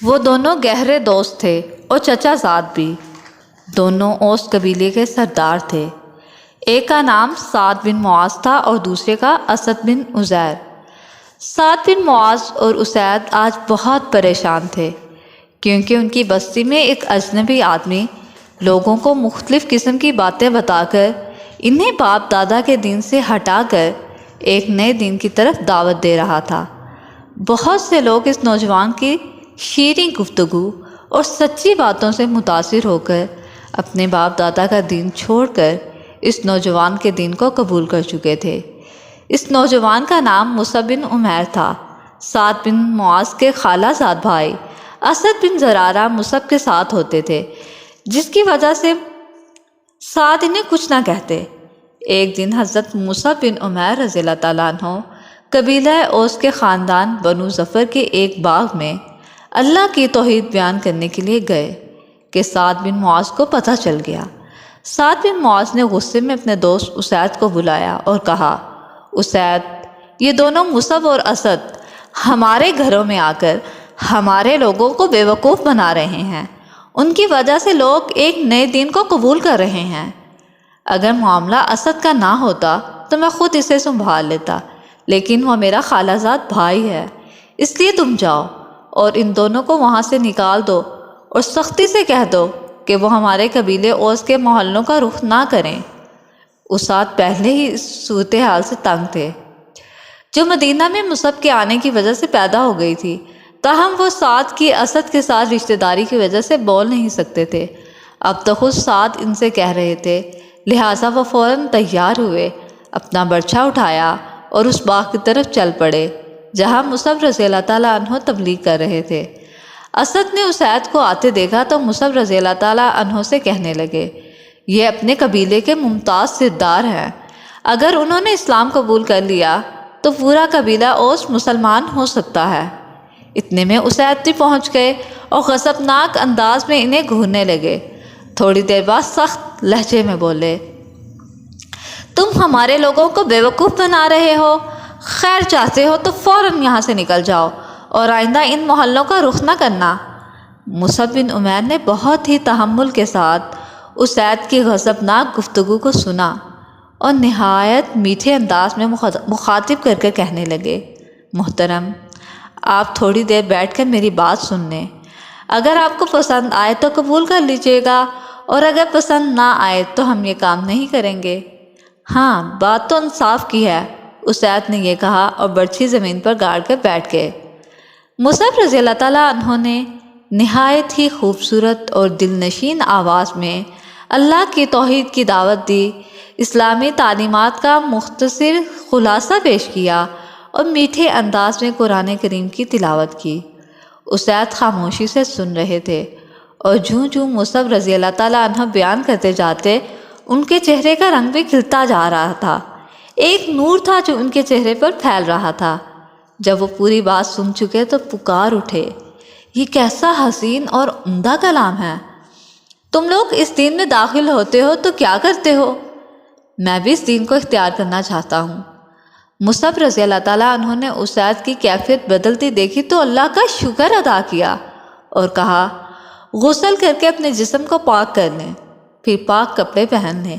وہ دونوں گہرے دوست تھے اور چچا زاد بھی۔ دونوں اوس قبیلے کے سردار تھے۔ ایک کا نام سعد بن معاذ تھا اور دوسرے کا اسد بن عزیر۔ سعد بن معاذ اور اسید آج بہت پریشان تھے کیونکہ ان کی بستی میں ایک اجنبی آدمی لوگوں کو مختلف قسم کی باتیں بتا کر انہیں باپ دادا کے دین سے ہٹا کر ایک نئے دین کی طرف دعوت دے رہا تھا۔ بہت سے لوگ اس نوجوان کی شیریں گفتگو اور سچی باتوں سے متاثر ہو کر اپنے باپ دادا کا دین چھوڑ کر اس نوجوان کے دین کو قبول کر چکے تھے۔ اس نوجوان کا نام مصعب بن عمیر تھا۔ سعد بن معاذ کے خالہ زاد بھائی اسد بن زرارہ مصعب کے ساتھ ہوتے تھے، جس کی وجہ سے سعد انہیں کچھ نہ کہتے۔ ایک دن حضرت مصعب بن عمیر رضی اللہ تعالیٰ عنہ قبیلہ اوس کے خاندان بنو ظفر کے ایک باغ میں اللہ کی توحید بیان کرنے کے لیے گئے کہ سعد بن معاذ کو پتہ چل گیا۔ سعد بن معاذ نے غصے میں اپنے دوست اسید کو بلایا اور کہا، اسید، یہ دونوں مصعب اور اسد ہمارے گھروں میں آ کر ہمارے لوگوں کو بے وقوف بنا رہے ہیں۔ ان کی وجہ سے لوگ ایک نئے دین کو قبول کر رہے ہیں۔ اگر معاملہ اسد کا نہ ہوتا تو میں خود اسے سنبھال لیتا، لیکن وہ میرا خالہ زاد بھائی ہے، اس لیے تم جاؤ اور ان دونوں کو وہاں سے نکال دو اور سختی سے کہہ دو کہ وہ ہمارے قبیلے اوس کے محلوں کا رخ نہ کریں۔ اسد پہلے ہی اس صورتحال سے تنگ تھے جو مدینہ میں مصعب کے آنے کی وجہ سے پیدا ہو گئی تھی، تاہم وہ سعد کی اسد کے ساتھ رشتہ داری کی وجہ سے بول نہیں سکتے تھے۔ اب تو خود سعد ان سے کہہ رہے تھے، لہٰذا وہ فوراً تیار ہوئے، اپنا برچھا اٹھایا اور اس باغ کی طرف چل پڑے جہاں مصعب رضی اللہ تعالیٰ عنہ تبلیغ کر رہے تھے۔ اسد نے اسید کو آتے دیکھا تو مصعب رضی اللہ تعالیٰ عنہ سے کہنے لگے، یہ اپنے قبیلے کے ممتاز سردار ہیں، اگر انہوں نے اسلام قبول کر لیا تو پورا قبیلہ اوس مسلمان ہو سکتا ہے۔ اتنے میں اسید بھی پہنچ گئے اور غضبناک انداز میں انہیں گھورنے لگے۔ تھوڑی دیر بعد سخت لہجے میں بولے، تم ہمارے لوگوں کو بے وقوف بنا رہے ہو، خیر چاہتے ہو تو فوراً یہاں سے نکل جاؤ اور آئندہ ان محلوں کا رخ نہ کرنا۔ مصعب بن عمیر نے بہت ہی تحمل کے ساتھ اسید کی غضبناک گفتگو کو سنا اور نہایت میٹھے انداز میں مخاطب کر کے کہنے لگے، محترم، آپ تھوڑی دیر بیٹھ کر میری بات سن لیں، اگر آپ کو پسند آئے تو قبول کر لیجیے گا اور اگر پسند نہ آئے تو ہم یہ کام نہیں کریں گے۔ ہاں، بات تو انصاف کی ہے، اسید نے یہ کہا اور برچھی زمین پر گاڑ کر بیٹھ گئے۔ مصعب رضی اللہ تعالیٰ عنہ نے نہایت ہی خوبصورت اور دل نشین آواز میں اللہ کی توحید کی دعوت دی، اسلامی تعلیمات کا مختصر خلاصہ پیش کیا اور میٹھے انداز میں قرآن کریم کی تلاوت کی۔ اسید خاموشی سے سن رہے تھے اور جوں جوں مصعب رضی اللہ تعالیٰ عنہ بیان کرتے جاتے ان کے چہرے کا رنگ بھی کھلتا جا رہا تھا۔ ایک نور تھا جو ان کے چہرے پر پھیل رہا تھا۔ جب وہ پوری بات سن چکے تو پکار اٹھے، یہ کیسا حسین اور عمدہ کلام ہے! تم لوگ اس دین میں داخل ہوتے ہو تو کیا کرتے ہو؟ میں بھی اس دین کو اختیار کرنا چاہتا ہوں۔ مصعب رضی اللہ تعالیٰ عنہ نے اسید کی کیفیت بدلتی دیکھی تو اللہ کا شکر ادا کیا اور کہا، غسل کر کے اپنے جسم کو پاک کر لیں، پھر پاک کپڑے پہن لیں،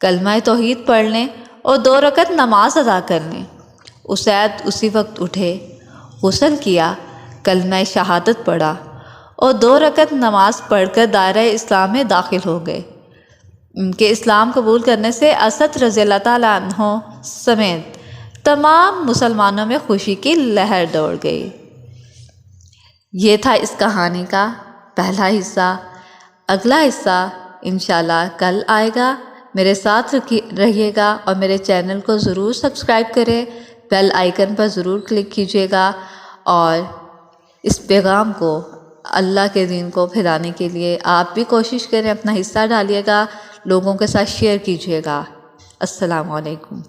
کلمہ توحید پڑھ لیں اور 2 رکعت نماز ادا کر لیں۔ اسید اسی وقت اٹھے، غسل کیا، کلمہ شہادت پڑھا اور 2 رکعت نماز پڑھ کر دائرہ اسلام میں داخل ہو گئے۔ ان کے اسلام قبول کرنے سے اسد رضی اللہ تعالیٰ عنہ سمیت تمام مسلمانوں میں خوشی کی لہر دوڑ گئی۔ یہ تھا اس کہانی کا پہلا حصہ۔ اگلا حصہ انشاءاللہ کل آئے گا۔ میرے ساتھ رہیے گا اور میرے چینل کو ضرور سبسکرائب کریں، بیل آئیکن پر ضرور کلک کیجیے گا اور اس پیغام کو، اللہ کے دین کو پھیلانے کے لیے آپ بھی کوشش کریں، اپنا حصہ ڈالیے گا، لوگوں کے ساتھ شیئر کیجیے گا۔ السلام علیکم۔